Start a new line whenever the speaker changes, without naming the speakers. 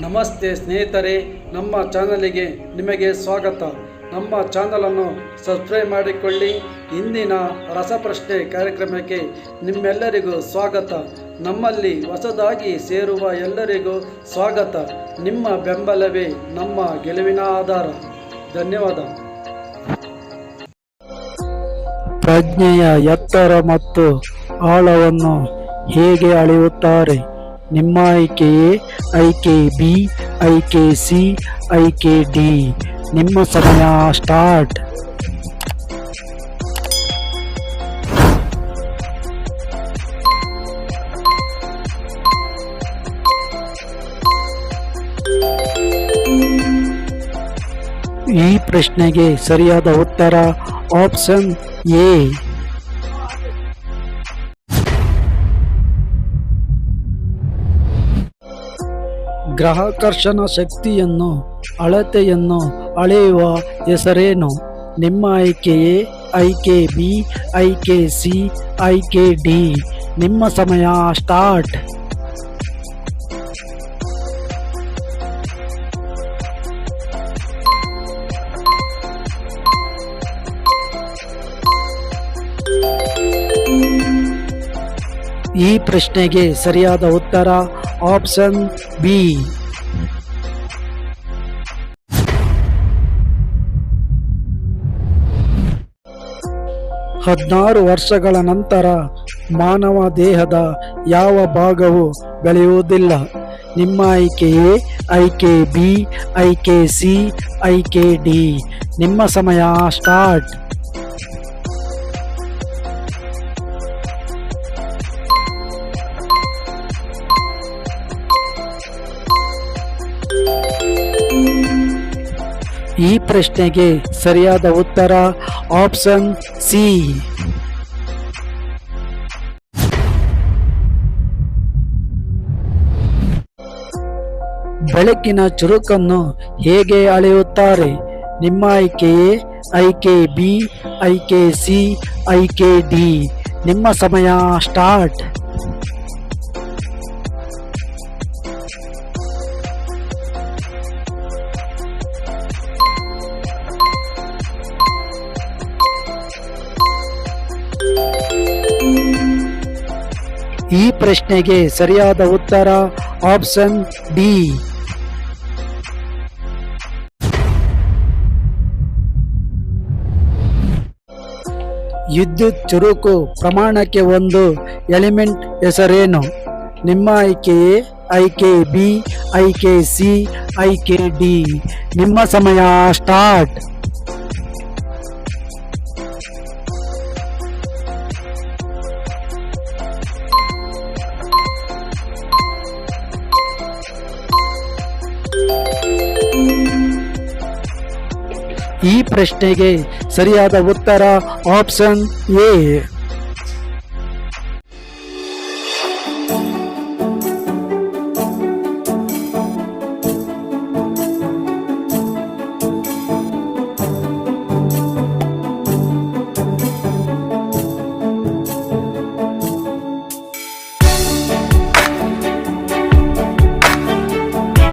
ನಮಸ್ತೆ ಸ್ನೇಹಿತರೆ, ನಮ್ಮ ಚಾನಲಿಗೆ ನಿಮಗೆ ಸ್ವಾಗತ. ನಮ್ಮ ಚಾನಲನ್ನು ಸಬ್ಸ್ಕ್ರೈಬ್ ಮಾಡಿಕೊಳ್ಳಿ. ಇಂದಿನ ರಸಪ್ರಶ್ನೆ ಕಾರ್ಯಕ್ರಮಕ್ಕೆ ನಿಮ್ಮೆಲ್ಲರಿಗೂ ಸ್ವಾಗತ. ನಮ್ಮಲ್ಲಿ ಹೊಸದಾಗಿ ಸೇರುವ ಎಲ್ಲರಿಗೂ ಸ್ವಾಗತ. ನಿಮ್ಮ ಬೆಂಬಲವೇ ನಮ್ಮ ಗೆಲುವಿನ ಆಧಾರ. ಧನ್ಯವಾದ.
ಪ್ರಜ್ಞೆಯ ಎತ್ತರ ಮತ್ತು ಆಳವನ್ನು ಹೇಗೆ ಅಳೆಯುತ್ತಾರೆ? ನಿಮ್ಮ ಆಯ್ಕೆಯೇ ಆಯ್ಕೆ ಬಿ, ಆಯ್ಕೆ ಸಿ, ಆಯ್ಕೆ ಡಿ. ನಿಮ್ಮ ಸಮಯ ಸ್ಟಾರ್ಟ್. ಈ ಪ್ರಶ್ನೆಗೆ ಸರಿಯಾದ ಉತ್ತರ ಆಪ್ಷನ್ ಎ. ಗ್ರಹಾಕರ್ಷಣ ಶಕ್ತಿಯನ್ನು ಅಳತೆಯನ್ನು ಅಳೆಯುವ ಹೆಸರೇನು? ನಿಮ್ಮ ಆಯ್ಕೆಯೇ ಆಯ್ಕೆ ಬಿ, ಆಯ್ಕೆ ಸಿ, ಆಯ್ಕೆ ಡಿ. ನಿಮ್ಮ ಸಮಯ ಸ್ಟಾರ್ಟ್. ಈ ಪ್ರಶ್ನೆಗೆ ಸರಿಯಾದ ಉತ್ತರ ಆಪ್ಷನ್ ಬಿ. ಹದಿನಾರು ವರ್ಷಗಳ ನಂತರ ಮಾನವ ದೇಹದ ಯಾವ ಭಾಗವು ಬೆಳೆಯುವುದಿಲ್ಲ? ನಿಮ್ಮ ಆಯ್ಕೆಯೇ ಆಯ್ಕೆ ಬಿ, ಆಯ್ಕೆ ಸಿ, ಆಯ್ಕೆ ಡಿ. ನಿಮ್ಮ ಸಮಯ ಸ್ಟಾರ್ಟ್. ಈ ಪ್ರಶ್ನೆಗೆ ಸರಿಯಾದ ಉತ್ತರ ಆಪ್ಷನ್ ಸಿ. ಬೆಳಕಿನ ಚುರುಕನ್ನು ಹೇಗೆ ಅಳೆಯುತ್ತಾರೆ? ನಿಮ್ಮ ಆಯ್ಕೆಯೇ ಆಯ್ಕೆ ಬಿ, ಆಯ್ಕೆ ಸಿ, ಆಯ್ಕೆ ಡಿ. ನಿಮ್ಮ ಸಮಯ ಸ್ಟಾರ್ಟ್. ಈ ಪ್ರಶ್ನೆಗೆ ಸರಿಯಾದ ಉತ್ತರ ಆಪ್ಷನ್ ಡಿ. ವಿದ್ಯುತ್ ಚುರುಕು ಪ್ರಮಾಣಕ್ಕೆ ಒಂದು ಎಲಿಮೆಂಟ್ ಹೆಸರೇನು? ನಿಮ್ಮ ಆಯ್ಕೆಯೇ ಆಯ್ಕೆ ಬಿ, ಆಯ್ಕೆ ಸಿ, ಆಯ್ಕೆ ಡಿ. ನಿಮ್ಮ ಸಮಯ ಸ್ಟಾರ್ಟ್. ಈ ಪ್ರಶ್ನೆಗೆ ಸರಿಯಾದ ಉತ್ತರ ಆಪ್ಷನ್ ಎ.